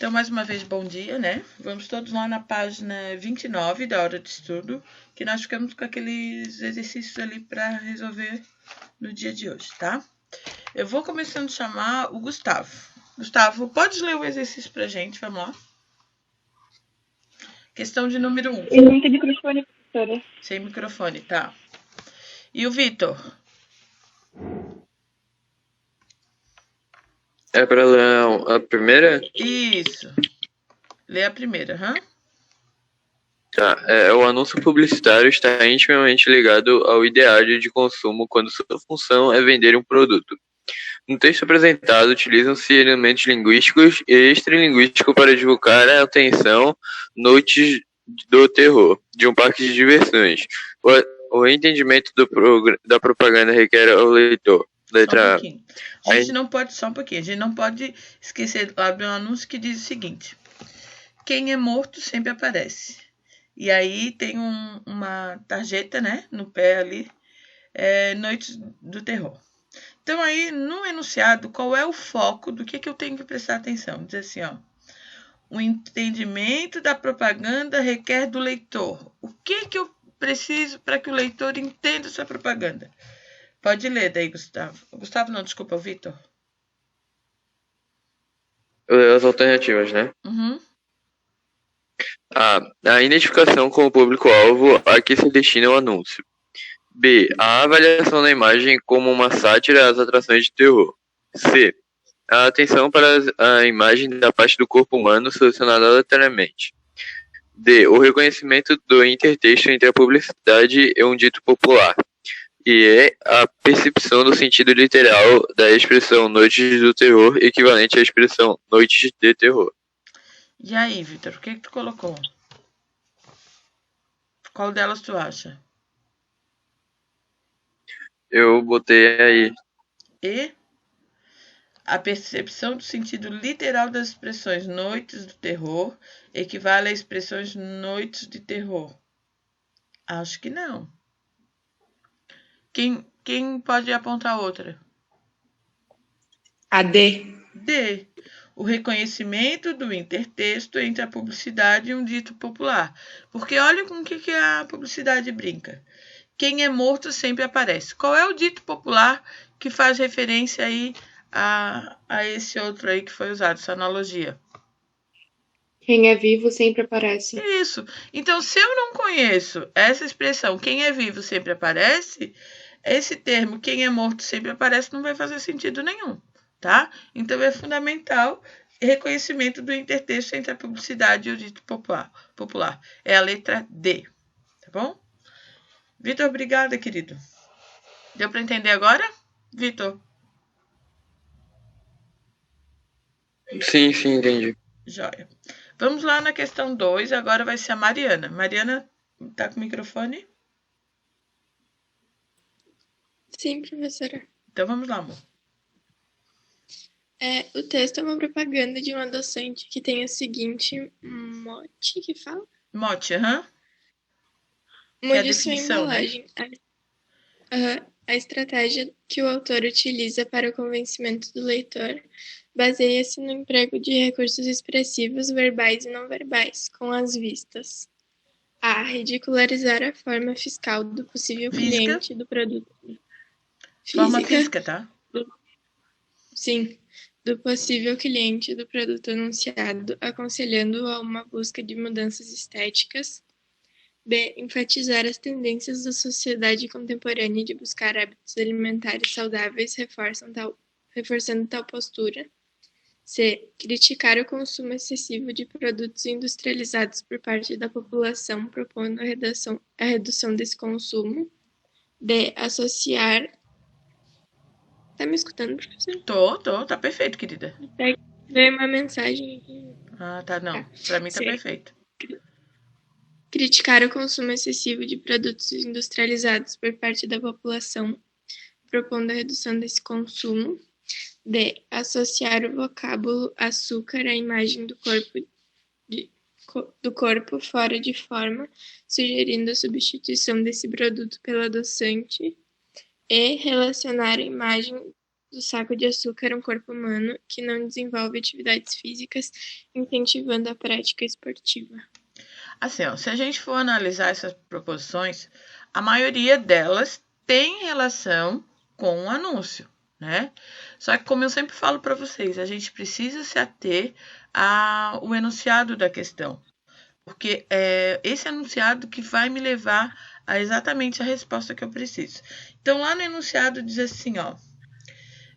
Então, mais uma vez, bom dia, né? Vamos todos lá na página 29 da hora de estudo, que nós ficamos com aqueles exercícios ali para resolver no dia de hoje, tá? Eu vou começando a chamar o Gustavo. Gustavo, pode ler o exercício pra gente? Vamos lá. Questão de número 1. Ele não tem microfone, professora. Sem microfone, tá. E o Vitor? É para ler a primeira? Isso. Lê a primeira, hã? Tá. O anúncio publicitário está intimamente ligado ao ideário de consumo quando sua função é vender um produto. No texto apresentado, utilizam-se elementos linguísticos e extralinguísticos para divulgar a atenção noites do terror, de um parque de diversões. O entendimento da propaganda requer ao leitor. Letra A. A gente não pode, só um pouquinho, a gente não pode esquecer lá do anúncio que diz o seguinte: quem é morto sempre aparece. E aí tem uma tarjeta, né, no pé ali, Noites do Terror. Então aí, no enunciado, qual é o foco do que eu tenho que prestar atenção? Diz assim, ó, o entendimento da propaganda requer do leitor. O que eu preciso para que o leitor entenda essa propaganda? Pode ler daí, Gustavo. Gustavo não, desculpa, o Vitor. As alternativas, né? Uhum. A. A identificação com o público-alvo a que se destina o anúncio. B. A avaliação da imagem como uma sátira às atrações de terror. C. A atenção para a imagem da parte do corpo humano selecionada aleatoriamente. D. O reconhecimento do intertexto entre a publicidade e um dito popular. E a percepção do sentido literal da expressão noites do terror equivalente à expressão noites de terror. E aí, Vitor, o que tu colocou? Qual delas tu acha? Eu botei aí. E a percepção do sentido literal das expressões noites do terror equivale a expressões noites de terror. Acho que não. Quem pode apontar outra? A D. D. O reconhecimento do intertexto entre a publicidade e um dito popular. Porque olha com o que a publicidade brinca. Quem é morto sempre aparece. Qual é o dito popular que faz referência aí a esse outro aí que foi usado, essa analogia? Quem é vivo sempre aparece. Isso. Então, se eu não conheço essa expressão, quem é vivo sempre aparece, esse termo, quem é morto sempre aparece, não vai fazer sentido nenhum, tá? Então, é fundamental o reconhecimento do intertexto entre a publicidade e o dito popular. É a letra D, tá bom? Vitor, obrigada, querido. Deu para entender agora, Vitor? Sim, entendi. Joia. Vamos lá na questão 2, agora vai ser a Mariana. Mariana, tá com o microfone? Sim, professora. Então vamos lá, amor. O texto é uma propaganda de um adoçante que tem o seguinte mote, que fala? Mote, aham. Mude sua embalagem. Né? A estratégia que o autor utiliza para o convencimento do leitor baseia-se no emprego de recursos expressivos, verbais e não verbais, com as vistas. A. Ridicularizar a forma fiscal do possível cliente do produto. Forma física, tá? Sim, do possível cliente do produto anunciado, aconselhando-o a uma busca de mudanças estéticas. B. Enfatizar as tendências da sociedade contemporânea de buscar hábitos alimentares saudáveis, reforçando tal postura. C. Criticar o consumo excessivo de produtos industrializados por parte da população, propondo a redução desse consumo. D. Associar... Tá me escutando, professor? Tô. Tá perfeito, querida. Veio uma mensagem aqui. Ah, tá, não. Pra mim tá perfeito. Criticar o consumo excessivo de produtos industrializados por parte da população, propondo a redução desse consumo. D. Associar o vocábulo açúcar à imagem do corpo fora de forma, sugerindo a substituição desse produto pelo adoçante. E. Relacionar a imagem do saco de açúcar um corpo humano que não desenvolve atividades físicas, incentivando a prática esportiva. Assim, ó, se a gente for analisar essas proposições, a maioria delas tem relação com o anúncio, né? Só que, como eu sempre falo para vocês, a gente precisa se ater ao enunciado da questão, porque é esse enunciado que vai me levar a exatamente a resposta que eu preciso. Então, lá no enunciado diz assim, ó,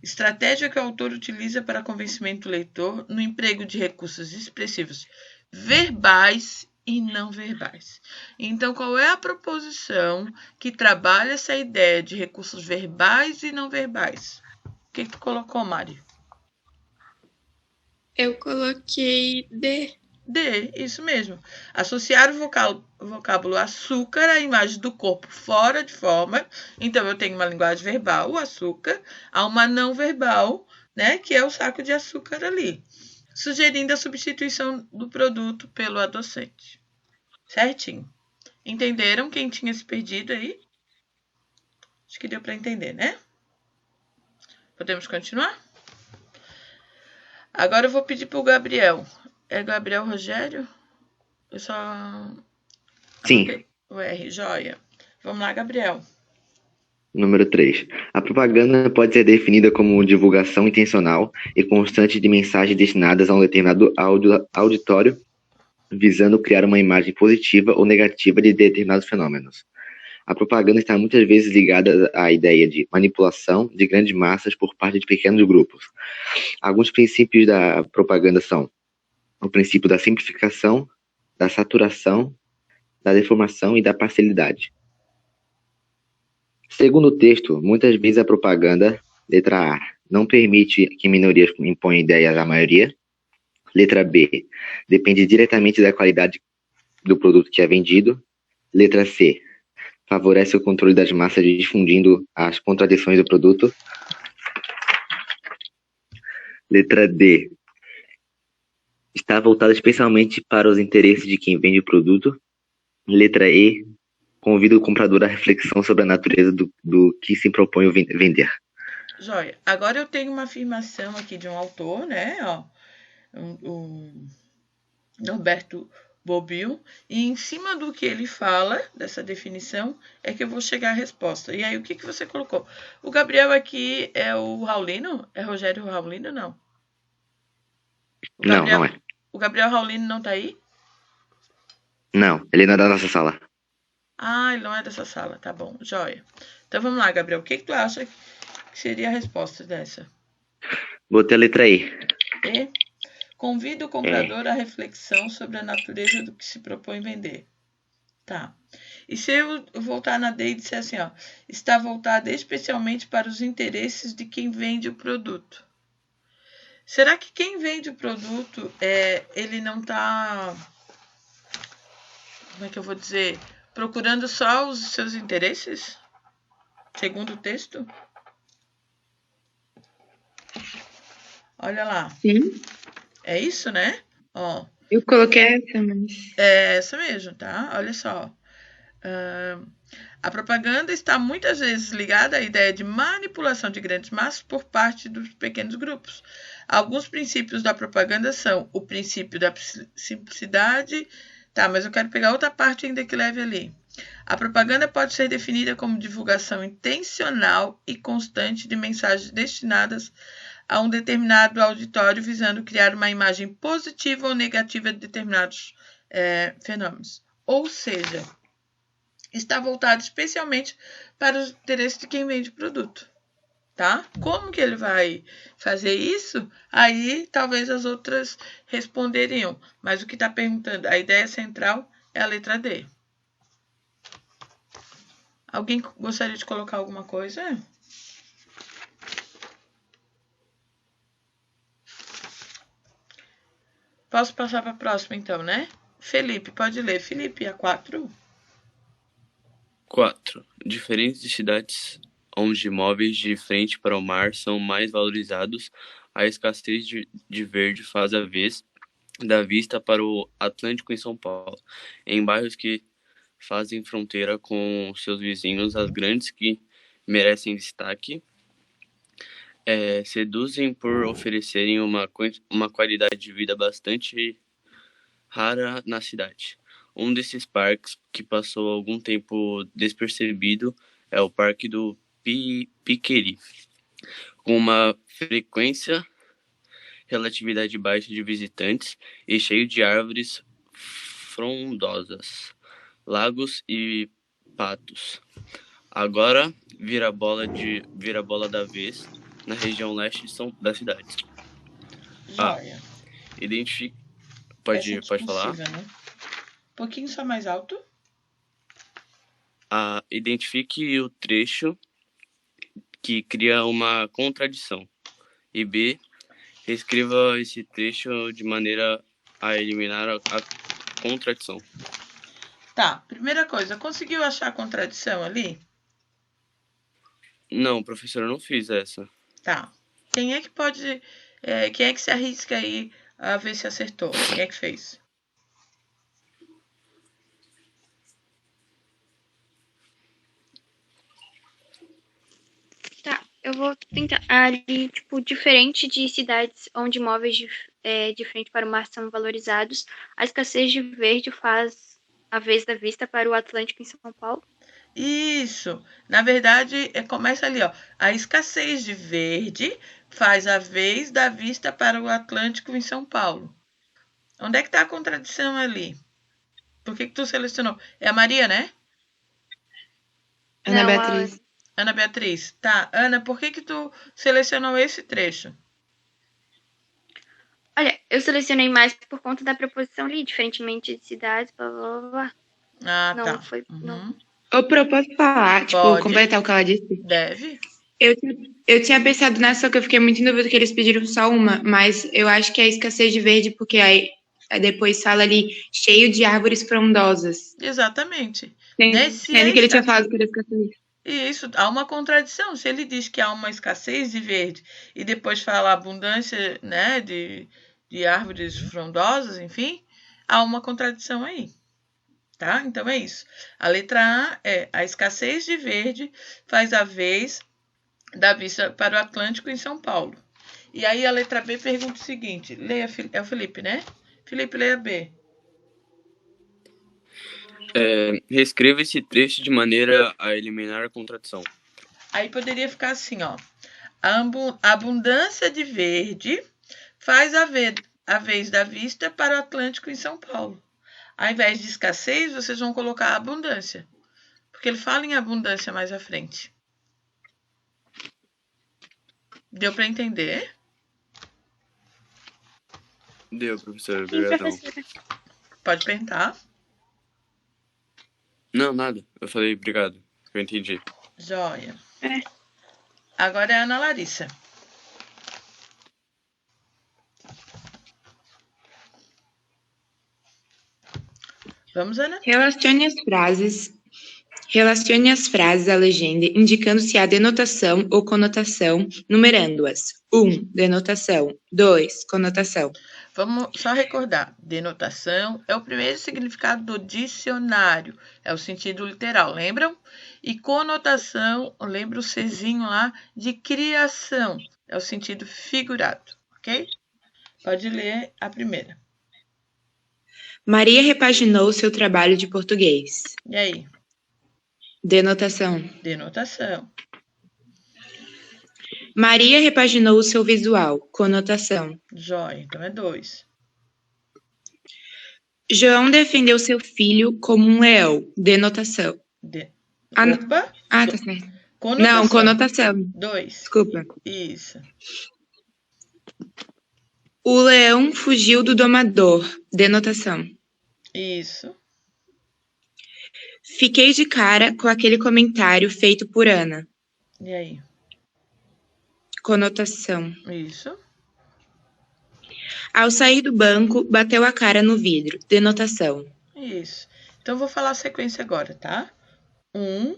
estratégia que o autor utiliza para convencimento do leitor no emprego de recursos expressivos verbais e não verbais. Então, qual é a proposição que trabalha essa ideia de recursos verbais e não verbais? O que tu colocou, Mari? Eu coloquei D. D, isso mesmo. Associar o vocábulo açúcar à imagem do corpo fora de forma. Então, eu tenho uma linguagem verbal, o açúcar, a uma não verbal, né, que é o saco de açúcar ali, sugerindo a substituição do produto pelo adoçante. Certinho. Entenderam quem tinha se perdido aí? Acho que deu para entender, né? Podemos continuar? Agora eu vou pedir para o Gabriel. É Gabriel Rogério? Eu só... Sim. O R, joia. Vamos lá, Gabriel. Número 3. A propaganda pode ser definida como divulgação intencional e constante de mensagens destinadas a um determinado auditório, visando criar uma imagem positiva ou negativa de determinados fenômenos. A propaganda está muitas vezes ligada à ideia de manipulação de grandes massas por parte de pequenos grupos. Alguns princípios da propaganda são o princípio da simplificação, da saturação, da deformação e da parcialidade. Segundo o texto, muitas vezes a propaganda, letra A, não permite que minorias imponham ideias à maioria. Letra B, depende diretamente da qualidade do produto que é vendido. Letra C, favorece o controle das massas difundindo as contradições do produto. Letra D, está voltada especialmente para os interesses de quem vende o produto. Letra E, convida o comprador à reflexão sobre a natureza do que se propõe vender. Joia. Agora eu tenho uma afirmação aqui de um autor, né? Ó, o Norberto Bobbio, e em cima do que ele fala, dessa definição, é que eu vou chegar à resposta. E aí, o que você colocou? O Gabriel aqui é o Raulino? É Rogério Raulino, não? Não, não é. O Gabriel Raulino não tá aí? Não, ele não é da nossa sala. Ah, ele não é dessa sala, tá bom, joia. Então vamos lá, Gabriel, o que tu acha que seria a resposta dessa? Botei a letra E. E? Convida o comprador à reflexão sobre a natureza do que se propõe vender. Tá. E se eu voltar na D e disser assim, ó, está voltada especialmente para os interesses de quem vende o produto. Será que quem vende o produto, ele não está, como é que eu vou dizer, procurando só os seus interesses? Segundo o texto? Olha lá. Sim. É isso, né? Ó. Eu coloquei essa, mas... É essa mesmo, tá? Olha só. A propaganda está muitas vezes ligada à ideia de manipulação de grandes massas por parte dos pequenos grupos. Alguns princípios da propaganda são o princípio da simplicidade. Tá, mas eu quero pegar outra parte ainda que leve ali. A propaganda pode ser definida como divulgação intencional e constante de mensagens destinadas a um determinado auditório, visando criar uma imagem positiva ou negativa de determinados fenômenos. Ou seja, está voltado especialmente para os interesses de quem vende o produto. Tá? Como que ele vai fazer isso? Aí talvez as outras responderiam. Mas o que está perguntando, a ideia central é a letra D. Alguém gostaria de colocar alguma coisa? Posso passar para a próxima então, né? Felipe, pode ler. Felipe, a 4. 4. Diferentes cidades onde imóveis de frente para o mar são mais valorizados, a escassez de verde faz a vez da vista para o Atlântico em São Paulo. Em bairros que fazem fronteira com seus vizinhos, as grandes que merecem destaque seduzem por oferecerem uma qualidade de vida bastante rara na cidade. Um desses parques que passou algum tempo despercebido é o Parque do Piqueri, com uma frequência relativamente baixa de visitantes e cheio de árvores frondosas, lagos e patos. Agora vira a bola da vez na região leste da cidade. Joia. Pode Essa é falar? discursível, né? Um pouquinho só mais alto. Identifique o trecho que cria uma contradição. E B, reescreva esse trecho de maneira a eliminar a contradição. Tá, primeira coisa, conseguiu achar a contradição ali? Não, professor, eu não fiz essa. Tá. Quem é que se arrisca aí a ver se acertou? Quem é que fez? Tá, eu vou tentar. Ali, tipo, diferente de cidades onde imóveis de frente para o mar são valorizados, a escassez de verde faz a vez da vista para o Atlântico em São Paulo. Isso. Na verdade, começa ali, ó. A escassez de verde faz a vez da vista para o Atlântico em São Paulo. Onde é que está a contradição ali? Por que tu selecionou? É a Maria, né? Ana Não, Beatriz. Ana Beatriz. Tá. Ana, por que tu selecionou esse trecho? Olha, eu selecionei mais por conta da preposição ali, diferentemente de cidades, blá blá blá, blá. Ah, Não tá. foi. Não. Uhum. Eu posso falar, tipo, Pode. completar o que ela disse? Deve. Eu tinha pensado nessa, só que eu fiquei muito em dúvida que eles pediram só uma, mas eu acho que é a escassez de verde, porque aí depois fala ali, cheio de árvores frondosas. Exatamente. Sendo que ele tinha falado que era escassez. Isso, há uma contradição. Se ele diz que há uma escassez de verde e depois fala abundância, né, de árvores frondosas, enfim, há uma contradição aí. Tá? Então é isso. A letra A é a escassez de verde faz a vez da vista para o Atlântico em São Paulo. E aí a letra B pergunta o seguinte, leia, é o Felipe, né? Felipe, leia B. Reescreva esse trecho de maneira a eliminar a contradição. Aí poderia ficar assim, ó. A abundância de verde faz a vez da vista para o Atlântico em São Paulo. Ao invés de escassez, vocês vão colocar abundância. Porque ele fala em abundância mais à frente. Deu para entender? Deu, professor. Sim, Obrigadão. professora. Pode perguntar. Não, nada. Eu falei obrigado. Eu entendi. Joia. É. Agora é a Ana Larissa. Vamos, Ana? Relacione as frases à legenda, indicando se há denotação ou conotação, numerando-as. 1. Denotação. 2. Conotação. Vamos só recordar. Denotação é o primeiro significado do dicionário. É o sentido literal, lembram? E conotação, lembra o Czinho lá, de criação. É o sentido figurado, ok? Pode ler a primeira. Maria repaginou seu trabalho de português. E aí? Denotação. Denotação. Maria repaginou o seu visual. Conotação. Jóia. Então é 2. João defendeu seu filho como um leão. Denotação. Opa. Ah, tá certo. Conotação. Não, conotação. 2. Desculpa. Isso. O leão fugiu do domador. Denotação. Isso. Fiquei de cara com aquele comentário feito por Ana. E aí? Conotação. Isso. Ao sair do banco, bateu a cara no vidro. Denotação. Isso. Então, vou falar a sequência agora, tá? 1,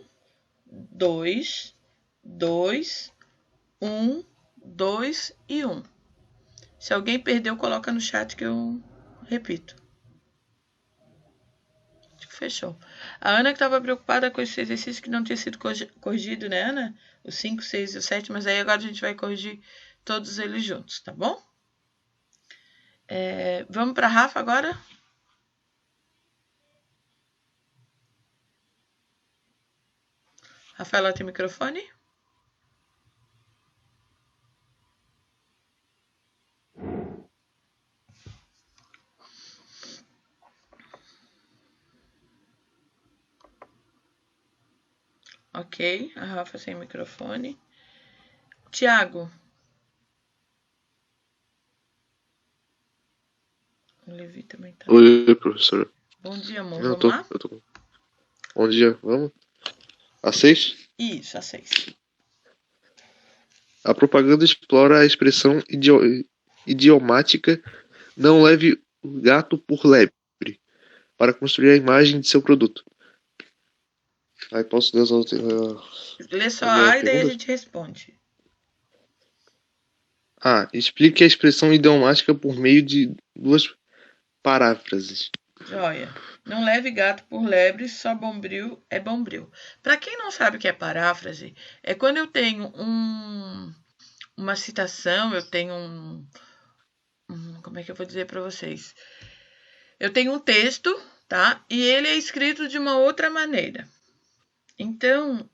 2, 2, 1, 2 e 1. Se alguém perdeu, coloca no chat que eu repito. Acho que fechou. A Ana que estava preocupada com esse exercício que não tinha sido corrigido, né, Ana? O 5, 6 e o 7, mas aí agora a gente vai corrigir todos eles juntos, tá bom? Vamos para a Rafa agora? Rafaela, tem microfone? Ok, a Rafa sem microfone. Tiago. O Levi também tá. Oi, professora. Bom dia, amor. Eu Vamos tô, lá? eu tô. Bom dia, vamos? A 6? Isso, a 6. A propaganda explora a expressão idiomática não leve o gato por lebre para construir a imagem de seu produto. Aí posso ler as outras. Lê só Vamos ler A as e daí a perguntas? gente responde. Explique a expressão idiomática por meio de duas paráfrases. Joia. Não leve gato por lebre, só bombril é bombril. Para quem não sabe o que é paráfrase, é quando eu tenho uma citação, eu tenho como é que eu vou dizer para vocês? Eu tenho um texto, tá? E ele é escrito de uma outra maneira. Então,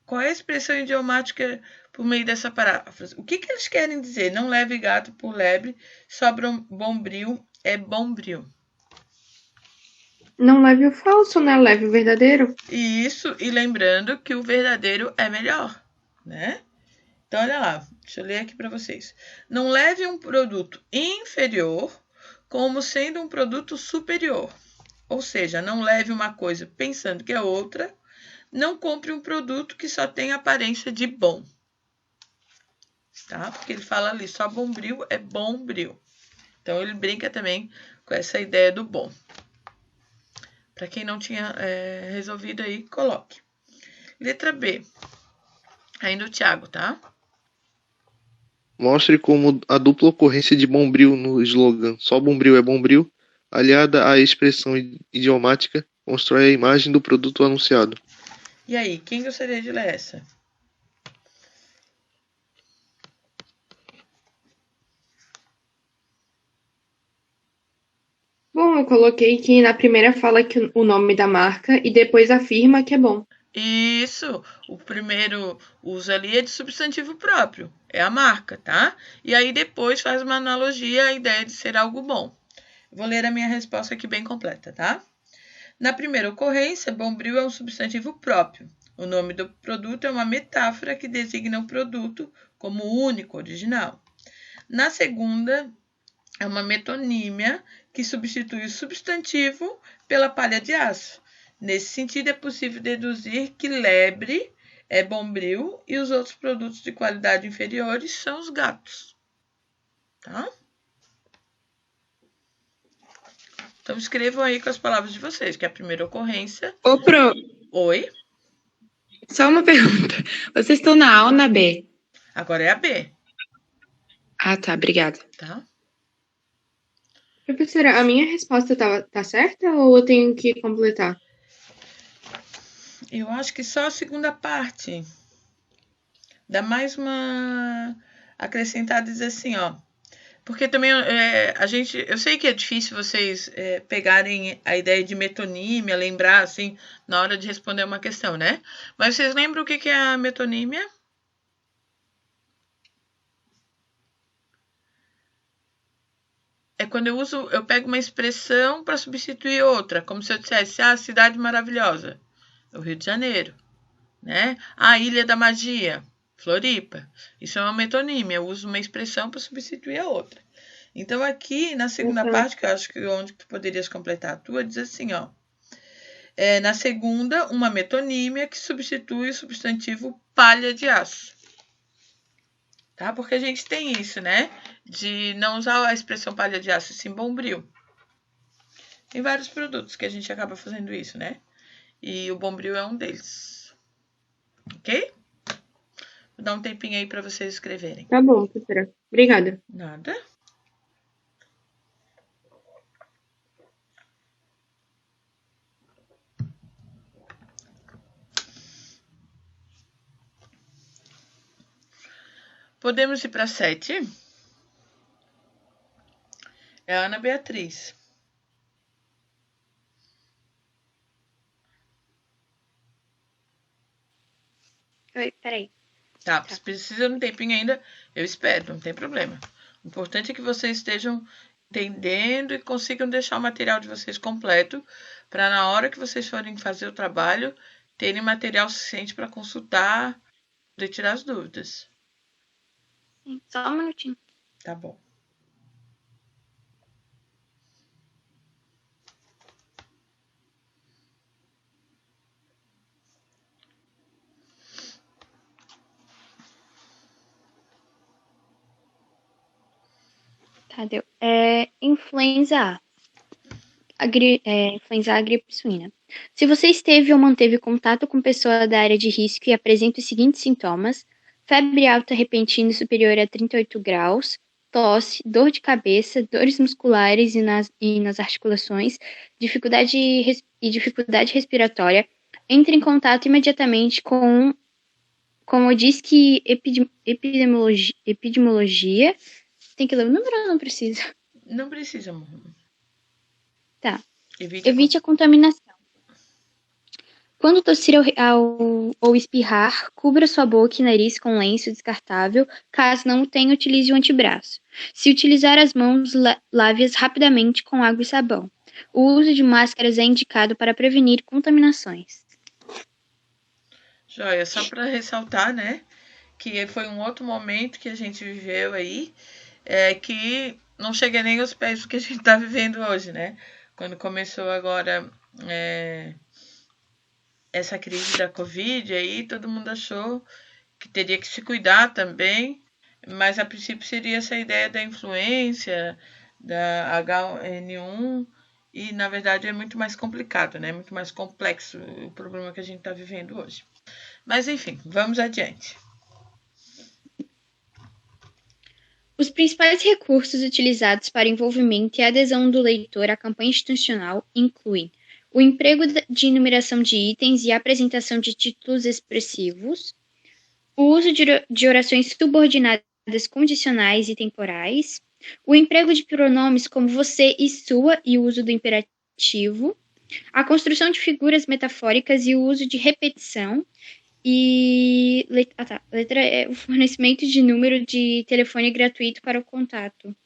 qual é a expressão idiomática por meio dessa paráfrase? O que eles querem dizer? Não leve gato por lebre, só bombril é bombril. Não leve o falso, né? Leve o verdadeiro. Isso, e lembrando que o verdadeiro é melhor, né? Então, olha lá, deixa eu ler aqui para vocês. Não leve um produto inferior como sendo um produto superior. Ou seja, não leve uma coisa pensando que é outra. Não compre um produto que só tem aparência de bom. Tá? Porque ele fala ali, só bombril é bombril. Então, ele brinca também com essa ideia do bom. Para quem não tinha resolvido aí, coloque. Letra B. Ainda o Thiago, tá? Mostre como a dupla ocorrência de bombril no slogan "Só bombril é bombril", aliada à expressão idiomática, constrói a imagem do produto anunciado. E aí, quem gostaria de ler essa? Bom, eu coloquei que na primeira fala que o nome da marca e depois afirma que é bom. Isso, o primeiro uso ali é de substantivo próprio, é a marca, tá? E aí depois faz uma analogia à ideia de ser algo bom. Vou ler a minha resposta aqui bem completa, tá? Na primeira ocorrência, bombril é um substantivo próprio. O nome do produto é uma metáfora que designa o produto como único, original. Na segunda, é uma metonímia que substitui o substantivo pela palha de aço. Nesse sentido, é possível deduzir que lebre é bombril e os outros produtos de qualidade inferiores são os gatos. Tá? Então, escrevam aí com as palavras de vocês, que é a primeira ocorrência. Ô, Pro, Oi? só uma pergunta. Vocês estão na A ou na B? Agora é a B, Ah, tá, obrigada. tá? Professora, a minha resposta tá certa ou eu tenho que completar? Eu acho que só a segunda parte. Dá mais uma acrescentada, diz assim, ó. Porque também eu sei que é difícil vocês pegarem a ideia de metonímia, lembrar assim, na hora de responder uma questão, né? Mas vocês lembram o que é a metonímia? É quando eu pego uma expressão para substituir outra, como se eu dissesse, cidade maravilhosa, o Rio de Janeiro, né? Ilha da Magia, Floripa. Isso é uma metonímia, eu uso uma expressão para substituir a outra. Então, aqui, na segunda parte, que eu acho que onde tu poderias completar a tua, diz assim, ó. Na segunda, uma metonímia que substitui o substantivo palha de aço. Tá? Porque a gente tem isso, né? De não usar a expressão palha de aço, sim bombril. Tem vários produtos que a gente acaba fazendo isso, né? E o bombril é um deles. Ok? Vou dar um tempinho aí para vocês escreverem. Tá bom, professora. Obrigada. Nada. Podemos ir para 7? É a Ana Beatriz. Oi, peraí. Tá, se precisa de um tempinho ainda, eu espero, não tem problema. O importante é que vocês estejam entendendo e consigam deixar o material de vocês completo, para na hora que vocês forem fazer o trabalho, terem material suficiente para consultar, poder tirar as dúvidas. Sim, só um minutinho. Tá bom. Tá, deu. Influenza A. Influenza A, gripe suína. Se você esteve ou manteve contato com pessoa da área de risco e apresenta os seguintes sintomas: febre alta repentina superior a 38 graus, tosse, dor de cabeça, dores musculares e nas articulações, dificuldade respiratória, entre em contato imediatamente com o Disque Epidemiologia. Tem que ler o número ou não precisa? Não precisa, amor. Tá. Evite a contaminação. Quando tossir ou espirrar, cubra sua boca e nariz com lenço descartável. Caso não o tenha, utilize o antebraço. Se utilizar as mãos, lave-as rapidamente com água e sabão. O uso de máscaras é indicado para prevenir contaminações. Joia, só para ressaltar, né, que foi um outro momento que a gente viveu aí, que não chega nem aos pés do que a gente está vivendo hoje, né? Quando começou agora essa crise da Covid, aí todo mundo achou que teria que se cuidar também, mas a princípio seria essa ideia da influência, da H1N1, e na verdade é muito mais complicado, né? Muito mais complexo o problema que a gente está vivendo hoje. Mas enfim, vamos adiante. Os principais recursos utilizados para envolvimento e adesão do leitor à campanha institucional incluem o emprego de enumeração de itens e apresentação de títulos expressivos, o uso de orações subordinadas condicionais e temporais, o emprego de pronomes como você e sua e o uso do imperativo, a construção de figuras metafóricas e o uso de repetição, e letra E, o fornecimento de número de telefone gratuito para o contato.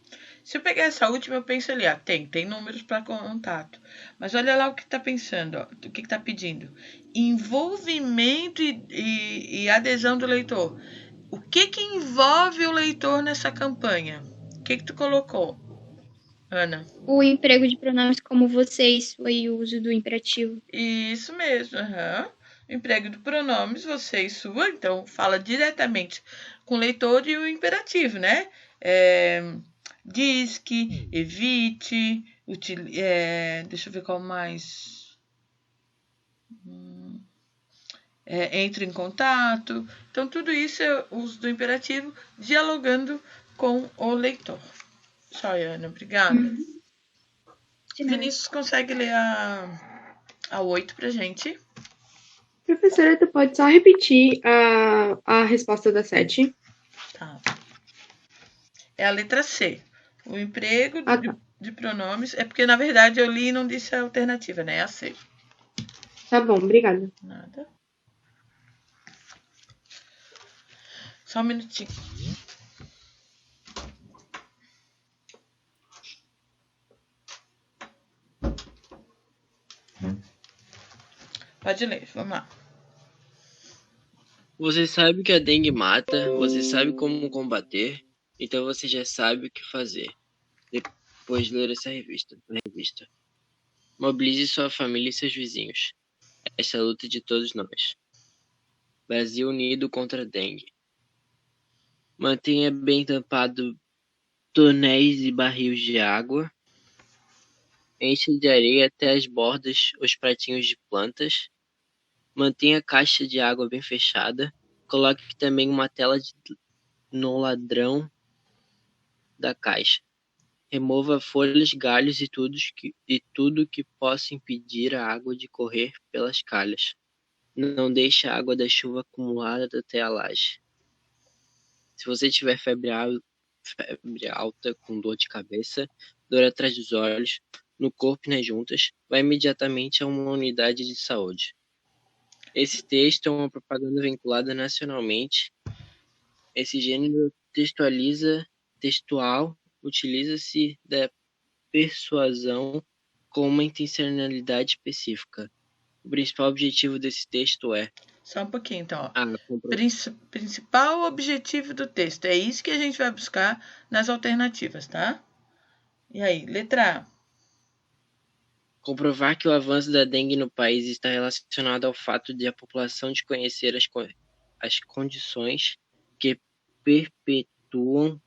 Se eu pegar essa última, eu penso ali, tem números para contato. Mas olha lá o que está pensando, ó, o que está pedindo. Envolvimento e adesão do leitor. O que envolve o leitor nessa campanha? O que tu colocou, Ana? O emprego de pronomes como você e sua e o uso do imperativo. Isso mesmo, emprego de pronomes, você e sua, então fala diretamente com o leitor e o imperativo, né? Disque, evite, deixa eu ver qual mais. Entre em contato. Então, tudo isso é o uso do imperativo dialogando com o leitor. Ana, obrigada. Vinícius, consegue ler a 8 pra gente? Professora, tu pode só repetir a resposta da 7? Tá. É a letra C. O emprego de pronomes. É porque, na verdade, eu li e não disse a alternativa, né? É a C. Tá bom, obrigada. Nada. Só um minutinho. Pode ler, vamos lá. Você sabe que a dengue mata, você sabe como combater, então você já sabe o que fazer. Depois de ler essa revista. Mobilize sua família e seus vizinhos. Essa é a luta de todos nós. Brasil unido contra a dengue. Mantenha bem tampado tonéis e barris de água. Encha de areia até as bordas os pratinhos de plantas. Mantenha a caixa de água bem fechada. Coloque também uma tela no ladrão da caixa. Remova folhas, galhos e tudo que possa impedir a água de correr pelas calhas. Não deixe a água da chuva acumulada até a laje. Se você tiver febre alta com dor de cabeça, dor atrás dos olhos, no corpo e nas juntas, vá imediatamente a uma unidade de saúde. Esse texto é uma propaganda vinculada nacionalmente. Esse gênero textual utiliza-se da persuasão com uma intencionalidade específica. O principal objetivo desse texto é... Só um pouquinho, então. Principal objetivo do texto. É isso que a gente vai buscar nas alternativas, tá? E aí, letra A. Comprovar que o avanço da dengue no país está relacionado ao fato de a população desconhecer as condições que perpetuam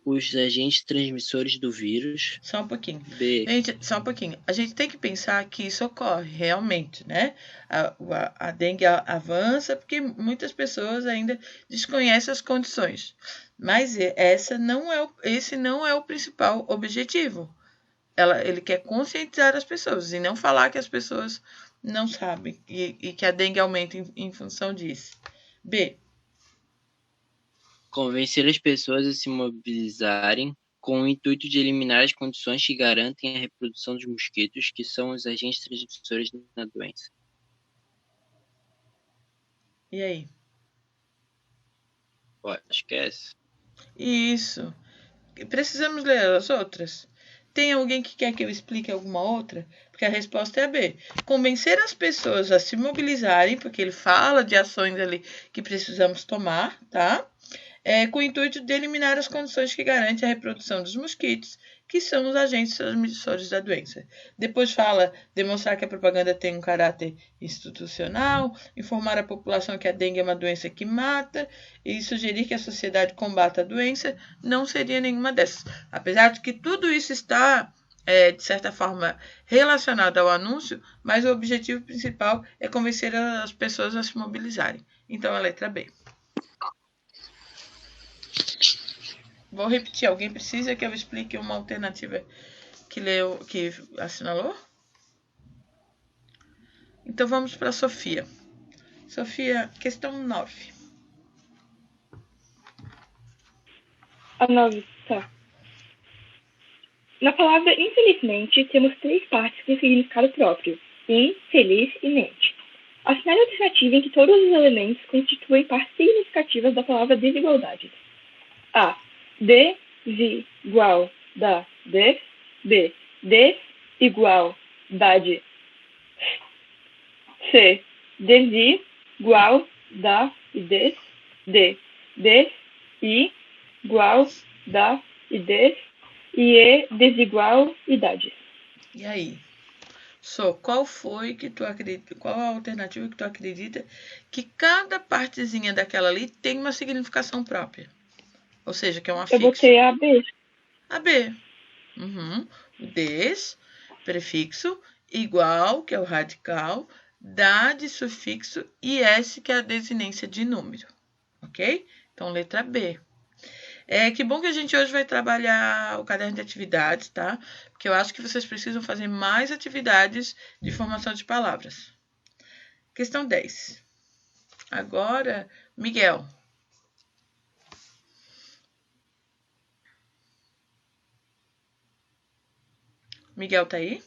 os agentes transmissores do vírus. Só um pouquinho. B. Gente, só um pouquinho. A gente tem que pensar que isso ocorre realmente, né? A dengue avança porque muitas pessoas ainda desconhecem as condições. Mas esse não é o principal objetivo. Ele quer conscientizar as pessoas e não falar que as pessoas não sabem e que a dengue aumenta em função disso. B. Convencer as pessoas a se mobilizarem com o intuito de eliminar as condições que garantem a reprodução dos mosquitos, que são os agentes transmissores da doença. E aí? Acho que é essa. Isso. Precisamos ler as outras? Tem alguém que quer que eu explique alguma outra? Porque a resposta é a B. Convencer as pessoas a se mobilizarem, porque ele fala de ações ali que precisamos tomar, tá? Com o intuito de eliminar as condições que garantem a reprodução dos mosquitos, que são os agentes transmissores da doença. Depois fala demonstrar que a propaganda tem um caráter institucional, informar a população que a dengue é uma doença que mata e sugerir que a sociedade combata a doença. Não seria nenhuma dessas. Apesar de que tudo isso está, de certa forma, relacionado ao anúncio, mas o objetivo principal é convencer as pessoas a se mobilizarem. Então, a letra B. Vou repetir. Alguém precisa que eu explique uma alternativa que assinalou? Então, vamos para a Sofia. Sofia, questão 9. A 9, tá. Na palavra infelizmente, temos 3 partes com significado próprio: in, feliz e mente. Assinale a alternativa em que todos os elementos constituem partes significativas da palavra desigualdade. A. Desigualdade. B. Desigualdade. C. Desigualdade. D. Desigualdade. E desigualdade. E aí? Qual a alternativa que tu acredita que cada partezinha daquela ali tem uma significação própria? Ou seja, que é um afixo. Eu botei a B. A B. Uhum. O des, prefixo, igual, que é o radical, da de sufixo e s, que é a desinência de número. Ok? Então, letra B. Que bom que a gente hoje vai trabalhar o caderno de atividades, tá? Porque eu acho que vocês precisam fazer mais atividades de formação de palavras. Questão 10. Agora, Miguel. Miguel tá aí?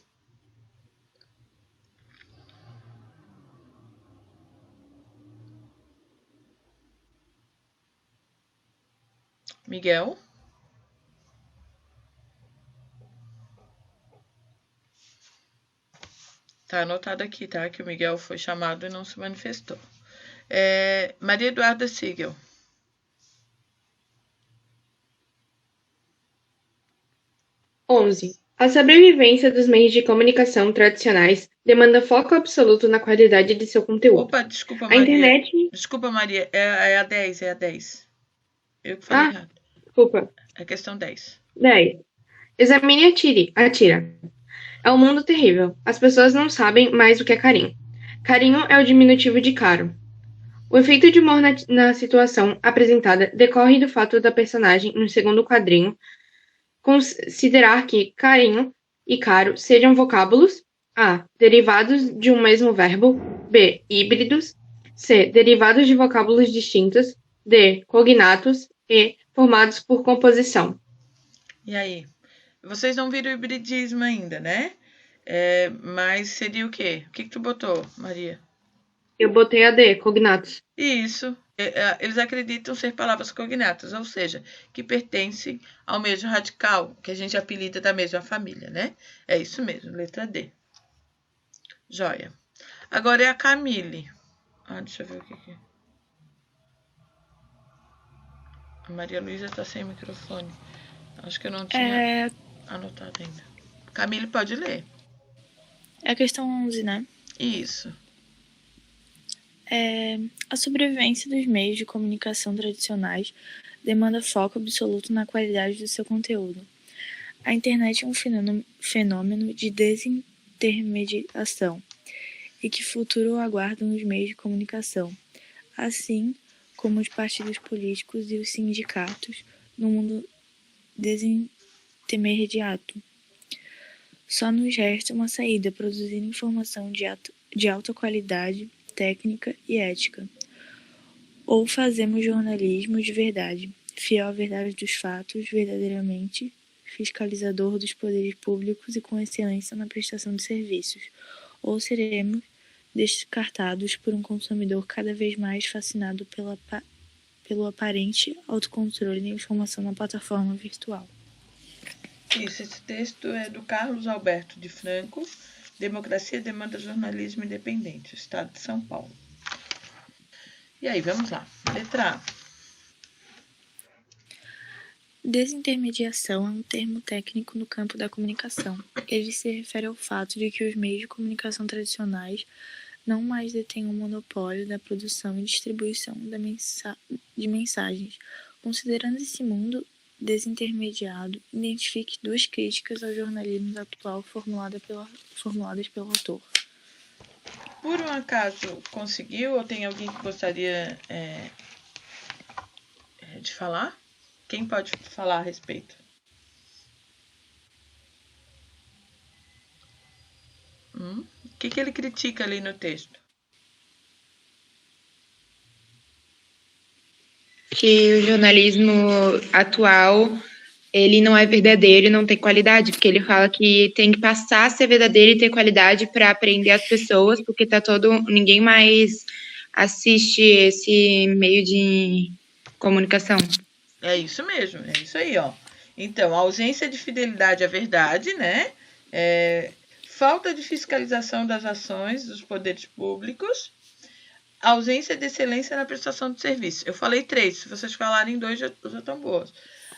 Miguel? Tá anotado aqui, tá? Que o Miguel foi chamado e não se manifestou. Maria Eduarda Siegel. A sobrevivência dos meios de comunicação tradicionais demanda foco absoluto na qualidade de seu conteúdo. Opa, desculpa, A Maria. internet... Desculpa, Maria. É a 10, é a 10. Eu que falei errado. Desculpa. É questão 10. 10. Examine e atira. É um mundo terrível. As pessoas não sabem mais o que é carinho. Carinho é o diminutivo de caro. O efeito de humor na situação apresentada decorre do fato da personagem, no segundo quadrinho, considerar que carinho e caro sejam vocábulos A. Derivados de um mesmo verbo. B. Híbridos. C. Derivados de vocábulos distintos. D. Cognatos. E formados por composição. E aí? Vocês não viram o hibridismo ainda, né? Mas seria o quê? O que tu botou, Maria? Eu botei a D, cognatos. Isso. Eles acreditam ser palavras cognatas, ou seja, que pertencem ao mesmo radical, que a gente apelida da mesma família, né? É isso mesmo, letra D. Joia. Agora é a Camille. Deixa eu ver o que é. A Maria Luísa está sem microfone. Acho que eu não tinha anotado ainda. Camille, pode ler. É a questão 11, né? Isso. A sobrevivência dos meios de comunicação tradicionais demanda foco absoluto na qualidade do seu conteúdo. A internet é um fenômeno de desintermediação e que futuro aguardam os meios de comunicação, assim como os partidos políticos e os sindicatos no mundo desintermediado. Só nos resta uma saída: produzir informação de alta qualidade, técnica e ética. Ou fazemos jornalismo de verdade, fiel à verdade dos fatos, verdadeiramente fiscalizador dos poderes públicos e com excelência na prestação de serviços. Ou seremos descartados por um consumidor cada vez mais fascinado pelo aparente autocontrole da informação na plataforma virtual. Isso, esse texto é do Carlos Alberto de Franco, Democracia demanda jornalismo independente, Estado de São Paulo. E aí, vamos lá. Letra A. Desintermediação é um termo técnico no campo da comunicação. Ele se refere ao fato de que os meios de comunicação tradicionais não mais detêm o monopólio da produção e distribuição de mensagens. Considerando esse mundo desintermediado, identifique duas críticas ao jornalismo atual formuladas pelo autor. Por um acaso conseguiu ou tem alguém que gostaria de falar? Quem pode falar a respeito? O que ele critica ali no texto? Que o jornalismo atual, ele não é verdadeiro e não tem qualidade, porque ele fala que tem que passar a ser verdadeiro e ter qualidade para aprender as pessoas, porque ninguém mais assiste esse meio de comunicação. É isso mesmo, é isso aí, ó. Então, a ausência de fidelidade à verdade, né? Falta de fiscalização das ações dos poderes públicos, ausência de excelência na prestação de serviço. Eu falei 3, se vocês falarem 2 já estão boas.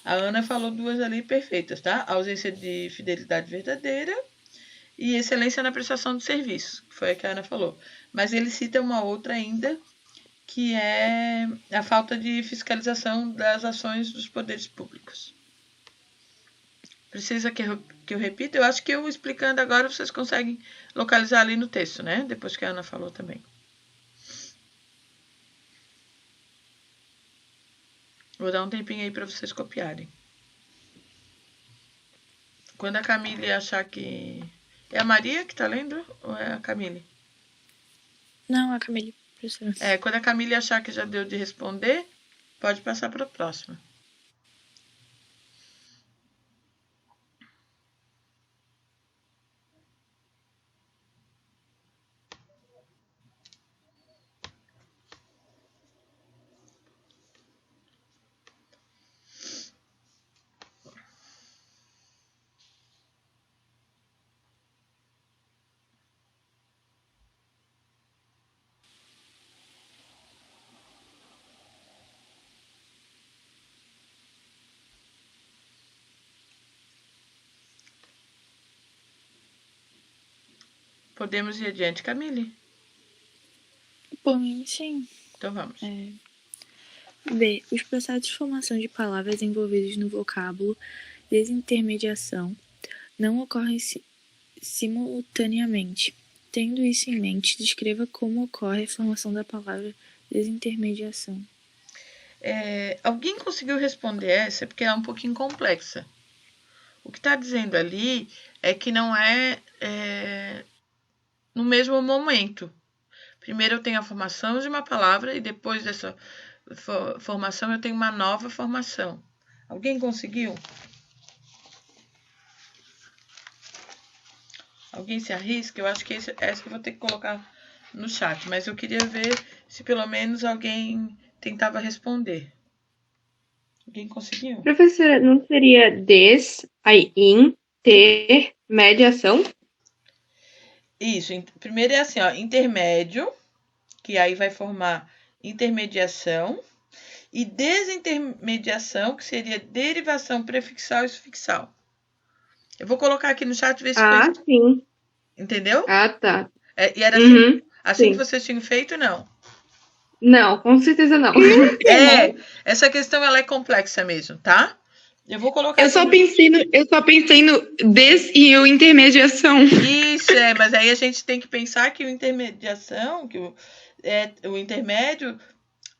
A Ana falou 2 ali perfeitas, tá? Ausência de fidelidade verdadeira e excelência na prestação de serviço, que foi a que a Ana falou. Mas ele cita uma outra ainda, que é a falta de fiscalização das ações dos poderes públicos. Precisa que eu repita? Eu acho que eu explicando agora vocês conseguem localizar ali no texto, né? Depois que a Ana falou também. Vou dar um tempinho aí para vocês copiarem. Quando a Camille achar que... É a Maria que está lendo ou é a Camille? Não, a Camille. Quando a Camille achar que já deu de responder, pode passar para a próxima. Podemos ir adiante, Camille? Por mim, sim. Então vamos. B. Os processos de formação de palavras envolvidos no vocábulo desintermediação não ocorrem simultaneamente. Tendo isso em mente, descreva como ocorre a formação da palavra desintermediação. Alguém conseguiu responder essa porque é um pouquinho complexa. O que está dizendo ali é que não é no mesmo momento. Primeiro eu tenho a formação de uma palavra e depois formação, eu tenho uma nova formação. Alguém conseguiu? Alguém se arrisca? Eu acho que essa eu vou ter que colocar no chat, mas eu queria ver se pelo menos alguém tentava responder. Alguém conseguiu? Professora, não seria aí intermediação? Isso. Primeiro é assim, ó, intermédio, que aí vai formar intermediação, e desintermediação, que seria derivação prefixal e sufixal. Eu vou colocar aqui no chat ver se Ah, sim. Entendeu? Ah, tá. E era assim que vocês tinham feito, não? Não, com certeza não. Essa questão ela é complexa mesmo, tá? Eu vou colocar. Eu só pensei no e o intermediação. Isso, mas aí a gente tem que pensar que o intermediação, que o intermédio,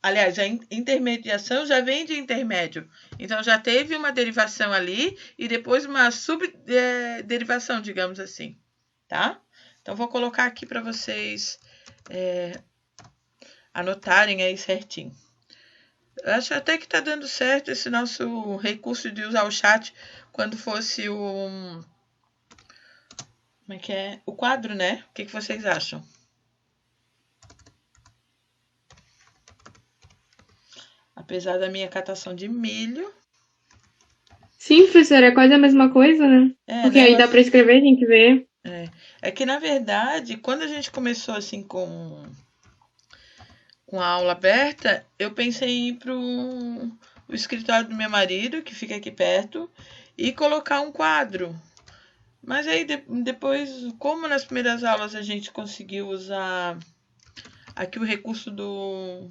aliás, a intermediação já vem de intermédio. Então já teve uma derivação ali e depois uma subderivação, digamos assim, tá? Então vou colocar aqui para vocês anotarem aí certinho. Eu acho até que tá dando certo esse nosso recurso de usar o chat quando fosse o... Como é que é? O quadro, né? O que vocês acham? Apesar da minha catação de milho. Sim, professora, é quase a mesma coisa, né? Porque aí dá para escrever, tem que ver. É que, na verdade, quando a gente começou assim com a aula aberta, eu pensei em ir para o escritório do meu marido, que fica aqui perto, e colocar um quadro. Mas aí depois, como nas primeiras aulas a gente conseguiu usar aqui o recurso do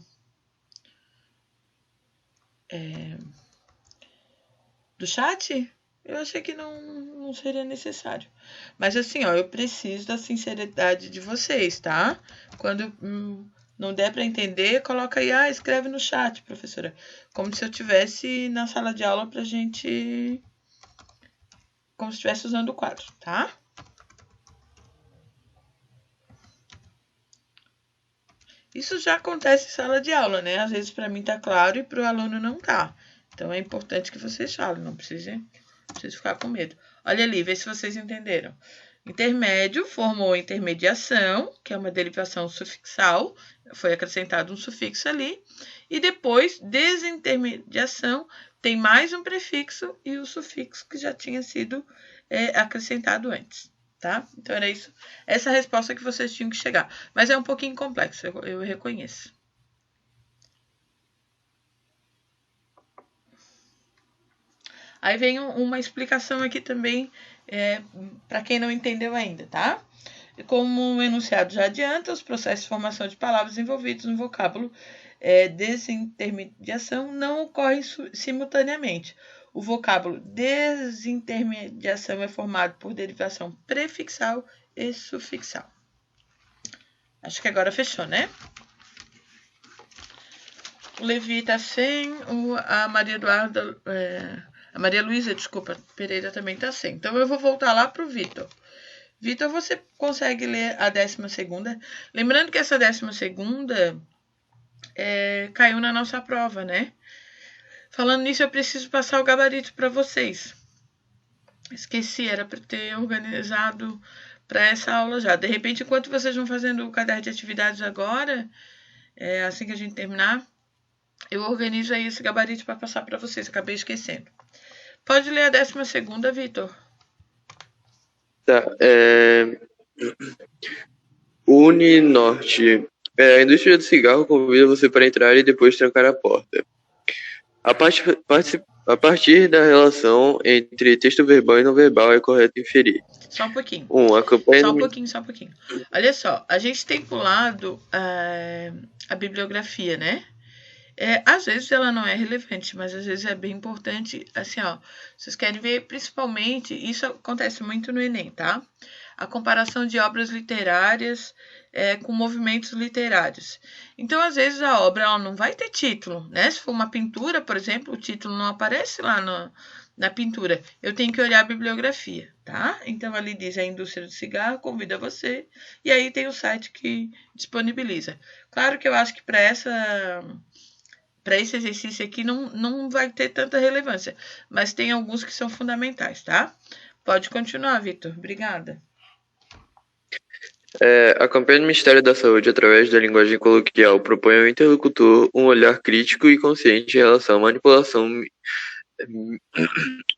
chat, eu achei que não seria necessário. Mas assim, ó, eu preciso da sinceridade de vocês, tá? Quando não der para entender, coloca aí, escreve no chat, professora. Como se eu estivesse na sala de aula pra gente... Como se estivesse usando o quadro, tá? Isso já acontece em sala de aula, né? Às vezes para mim tá claro e para o aluno não tá. Então é importante que vocês falem, não precisa ficar com medo. Olha ali, vê se vocês entenderam. Intermédio formou intermediação, que é uma derivação sufixal, foi acrescentado um sufixo ali. E depois, desintermediação, tem mais um prefixo e o sufixo que já tinha sido acrescentado antes, tá? Então era isso, essa resposta que vocês tinham que chegar. Mas é um pouquinho complexo, eu reconheço. Aí vem uma explicação aqui também, para quem não entendeu ainda, tá? Como o enunciado já adianta, os processos de formação de palavras envolvidos no vocábulo desintermediação não ocorrem simultaneamente. O vocábulo desintermediação é formado por derivação prefixal e sufixal. Acho que agora fechou, né? O Levi está sem, a Maria Eduarda... A Maria Luísa, desculpa, Pereira também está sem. Então, eu vou voltar lá para o Vitor. Vitor, você consegue ler a 12ª? Lembrando que essa 12ª caiu na nossa prova, né? Falando nisso, eu preciso passar o gabarito para vocês. Esqueci, era para ter organizado para essa aula já. De repente, enquanto vocês vão fazendo o caderno de atividades agora, assim que a gente terminar, eu organizo aí esse gabarito para passar para vocês. Acabei esquecendo. Pode ler a 12ª, Vitor. Tá. Uninorte. A indústria do cigarro convida você para entrar e depois trancar a porta. A partir da relação entre texto verbal e não verbal é correto inferir. Só um pouquinho. Só um pouquinho. Olha só, a gente tem pulado a bibliografia, né? Às vezes ela não é relevante, mas às vezes é bem importante. Assim, ó, vocês querem ver principalmente, isso acontece muito no Enem, tá? A comparação de obras literárias com movimentos literários. Então, às vezes a obra ela não vai ter título, né? Se for uma pintura, por exemplo, o título não aparece lá na pintura. Eu tenho que olhar a bibliografia, tá? Então, ali diz a indústria do cigarro, convida você. E aí tem o site que disponibiliza. Claro que eu acho que para para esse exercício aqui não vai ter tanta relevância, mas tem alguns que são fundamentais, tá? Pode continuar, Vitor. Obrigada. A campanha do Ministério da Saúde, através da linguagem coloquial, propõe ao interlocutor um olhar crítico e consciente em relação à manipulação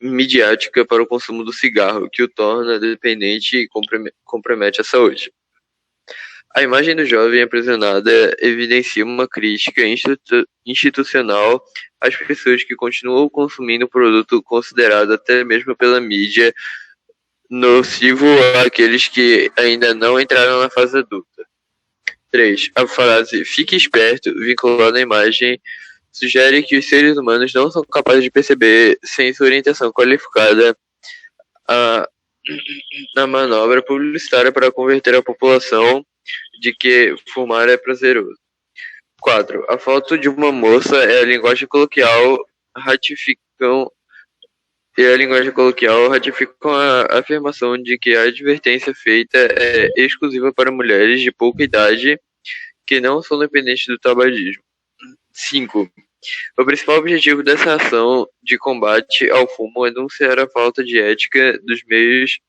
midiática para o consumo do cigarro, que o torna dependente e compromete a saúde. A imagem do jovem aprisionado evidencia uma crítica institucional às pessoas que continuam consumindo o produto considerado até mesmo pela mídia nocivo àqueles que ainda não entraram na fase adulta. 3. A frase "fique esperto", vinculada à imagem, sugere que os seres humanos não são capazes de perceber, sem sua orientação qualificada, a manobra publicitária para converter a população de que fumar é prazeroso. 4. A foto de uma moça e a linguagem coloquial ratificam a afirmação de que a advertência feita é exclusiva para mulheres de pouca idade que não são dependentes do tabagismo. 5. O principal objetivo dessa ação de combate ao fumo é denunciar a falta de ética dos meios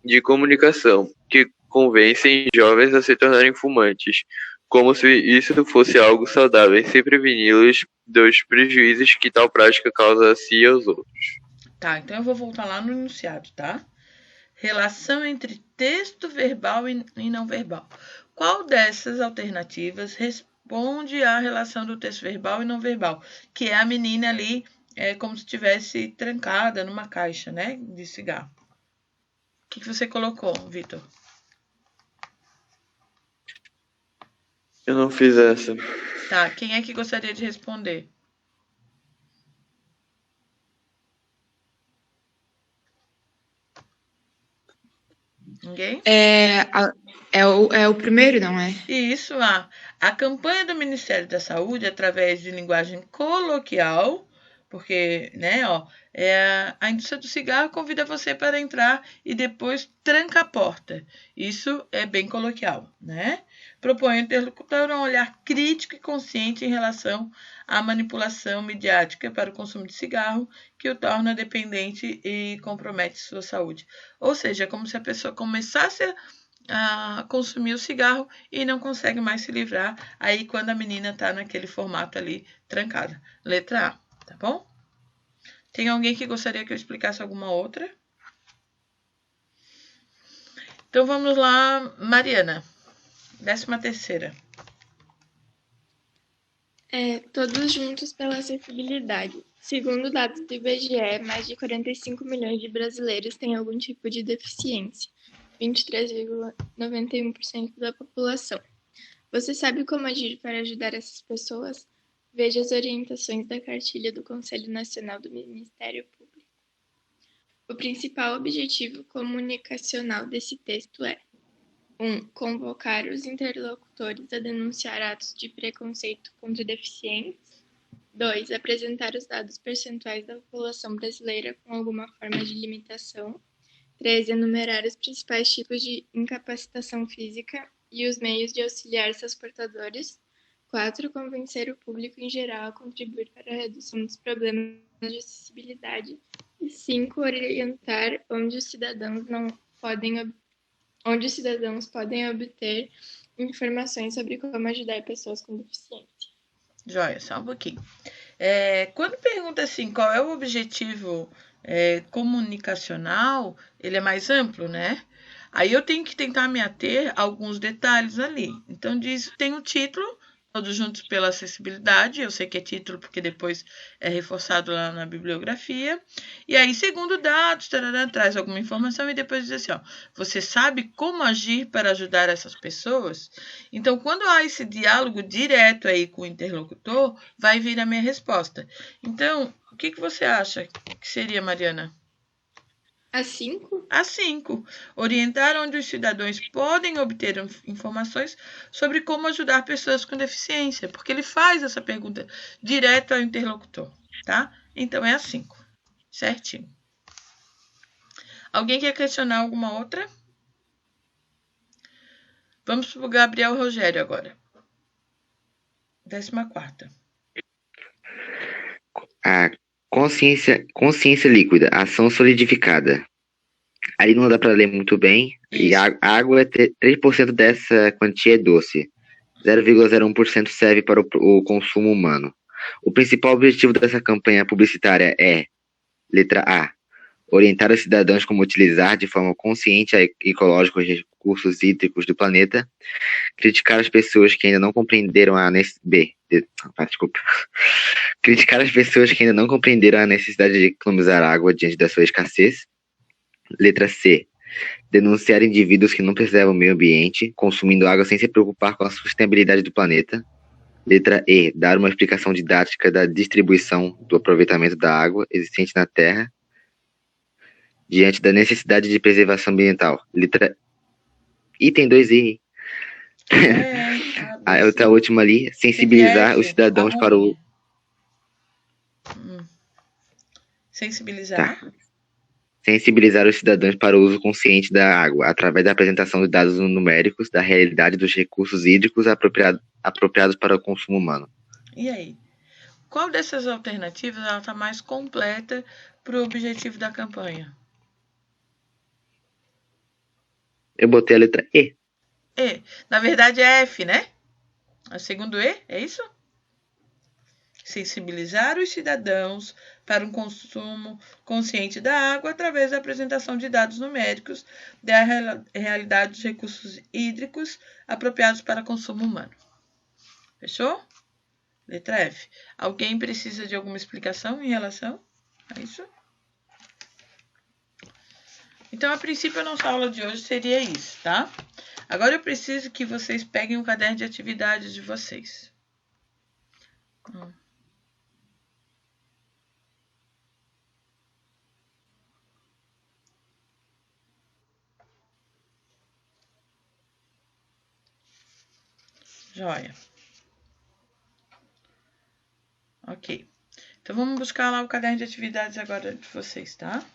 de comunicação, que convencem jovens a se tornarem fumantes, como se isso fosse algo saudável, sem preveni-los dos prejuízos que tal prática causa a si e aos outros. Tá, então eu vou voltar lá no enunciado, tá? Relação entre texto verbal e não verbal. Qual dessas alternativas responde à relação do texto verbal e não verbal? Que é a menina ali, como se estivesse trancada numa caixa, né? De cigarro. O que você colocou, Vitor? Eu não fiz essa. Tá, quem é que gostaria de responder? Ninguém? É o primeiro, não é? Isso, a campanha do Ministério da Saúde, através de linguagem coloquial, porque, né, a indústria do cigarro convida você para entrar e depois tranca a porta. Isso é bem coloquial, né? Propõe ao interlocutor um olhar crítico e consciente em relação à manipulação midiática para o consumo de cigarro, que o torna dependente e compromete sua saúde. Ou seja, é como se a pessoa começasse a consumir o cigarro e não consegue mais se livrar, aí quando a menina está naquele formato ali, trancada. Letra A, tá bom? Tem alguém que gostaria que eu explicasse alguma outra? Então vamos lá, Mariana. 13ª. Todos juntos pela acessibilidade. Segundo dados do IBGE, mais de 45 milhões de brasileiros têm algum tipo de deficiência, 23,91% da população. Você sabe como agir para ajudar essas pessoas? Veja as orientações da cartilha do Conselho Nacional do Ministério Público. O principal objetivo comunicacional desse texto é: 1. Convocar os interlocutores a denunciar atos de preconceito contra deficientes. 2. Apresentar os dados percentuais da população brasileira com alguma forma de limitação. 3. Enumerar os principais tipos de incapacitação física e os meios de auxiliar seus portadores. 4. Convencer o público em geral a contribuir para a redução dos problemas de acessibilidade. E 5. Orientar onde os cidadãos podem obter informações sobre como ajudar pessoas com deficiência. Joia, só um pouquinho. Quando pergunta assim, qual é o objetivo comunicacional, ele é mais amplo, né? Aí eu tenho que tentar me ater a alguns detalhes ali. Então, tem um título, Todos Juntos pela Acessibilidade. Eu sei que é título porque depois é reforçado lá na bibliografia. E aí, segundo dados, traz alguma informação e depois diz assim, você sabe como agir para ajudar essas pessoas? Então, quando há esse diálogo direto aí com o interlocutor, vai vir a minha resposta. Então, o que você acha que seria, Mariana? A 5? A 5. Orientar onde os cidadãos podem obter informações sobre como ajudar pessoas com deficiência, porque ele faz essa pergunta direto ao interlocutor, tá? Então, é a 5. Certinho. Alguém quer questionar alguma outra? Vamos para o Gabriel Rogério agora. 14ª. A consciência líquida, ação solidificada. Ali não dá para ler muito bem. E Isso. a água, 3% dessa quantia é doce. 0,01% serve para o consumo humano. O principal objetivo dessa campanha publicitária é, letra A, orientar os cidadãos como utilizar de forma consciente e ecológica os recursos hídricos do planeta, criticar as pessoas que ainda não compreenderam criticar as pessoas que ainda não compreenderam a necessidade de economizar água diante da sua escassez. Letra C, denunciar indivíduos que não preservam o meio ambiente, consumindo água sem se preocupar com a sustentabilidade do planeta. Letra E, dar uma explicação didática da distribuição do aproveitamento da água existente na Terra diante da necessidade de preservação ambiental. Item 2I. A outra última ali, sensibilizar os cidadãos para o... Sensibilizar. Tá. Sensibilizar os cidadãos para o uso consciente da água, através da apresentação de dados numéricos da realidade dos recursos hídricos apropriados para o consumo humano. E aí? Qual dessas alternativas ela está mais completa para o objetivo da campanha? Eu botei a letra E. E. Na verdade é F, né? A segundo E, é isso? Sensibilizar os cidadãos para um consumo consciente da água através da apresentação de dados numéricos da realidade dos recursos hídricos apropriados para consumo humano. Fechou? Letra F. Alguém precisa de alguma explicação em relação a isso? Então, a princípio, a nossa aula de hoje seria isso, tá? Agora eu preciso que vocês peguem o caderno de atividades de vocês. Joia. Ok. Então, vamos buscar lá o caderno de atividades agora de vocês, tá?